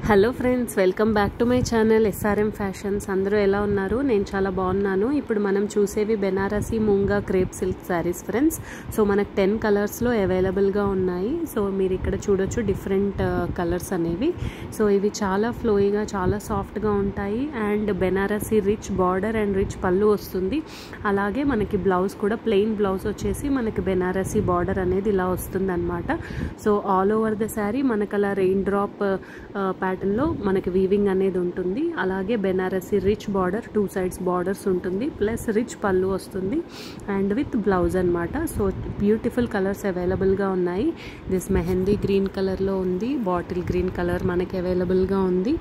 Hello friends, welcome back to my channel SRM fashions. అందరూ ఎలా ఉన్నారు? నేను చాలా బాగున్నాను. ఇప్పుడు మనం చూసేవి Banarasi Moonga crepe silk saris friends. So మనకు 10 కలర్స్లో అవైలబుల్గా ఉన్నాయి. సో మీరు ఇక్కడ చూడొచ్చు డిఫరెంట్ కలర్స్ అనేవి. సో ఇవి చాలా ఫ్లోయిగా, చాలా సాఫ్ట్గా ఉంటాయి. And Banarasi rich border and rich పళ్ళు వస్తుంది. అలాగే మనకి బ్లౌజ్ కూడా ప్లెయిన్ బ్లౌజ్ వచ్చేసి మనకి బెనారసీ బార్డర్ అనేది ఇలా వస్తుంది అనమాట. So all over the sari మనకు అలా రెయిన్ డ్రాప్ ప్యాటర్న్లో మనకి వీవింగ్ అనేది ఉంటుంది. అలాగే Banarasi rich border, 2 sides borders ఉంటుంది, ప్లస్ రిచ్ పళ్ళు వస్తుంది అండ్ విత్ బ్లౌజ్ అనమాట. సో బ్యూటిఫుల్ కలర్స్ అవైలబుల్గా ఉన్నాయి. దిస్ మెహందీ గ్రీన్ కలర్లో ఉంది, బాటిల్ గ్రీన్ కలర్ మనకి అవైలబుల్గా ఉంది,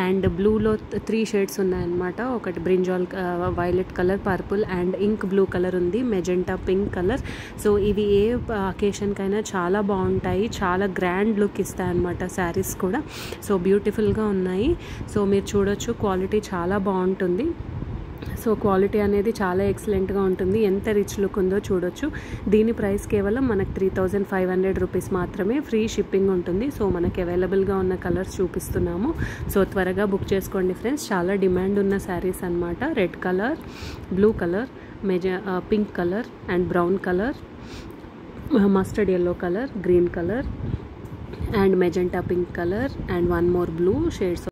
అండ్ బ్లూలో 3 షేడ్స్ ఉన్నాయన్నమాట. ఒకటి brinjal violet colour, purple and ink blue colour ఉంది, మెజెంటా పింక్ కలర్. సో ఇవి ఏ అకేషన్కైనా చాలా బాగుంటాయి, చాలా గ్రాండ్ లుక్ ఇస్తాయి అన్నమాట శారీస్ కూడా. సో బ్యూటిఫుల్గా ఉన్నాయి. సో మీరు చూడొచ్చు, క్వాలిటీ చాలా బాగుంటుంది. సో క్వాలిటీ అనేది చాలా ఎక్సలెంట్గా ఉంటుంది. ఎంత రిచ్ లుక్ ఉందో చూడొచ్చు. దీని ప్రైస్ కేవలం మనకు 3500 రూపీస్ మాత్రమే. ఫ్రీ షిప్పింగ్ ఉంటుంది. సో మనకి అవైలబుల్గా ఉన్న కలర్స్ చూపిస్తున్నాము. సో త్వరగా బుక్ చేసుకోండి ఫ్రెండ్స్. చాలా డిమాండ్ ఉన్న శారీస్ అనమాట. Red colour, blue colour, pink colour and brown colour, mustard yellow colour, green colour and magenta pink color and one more blue shades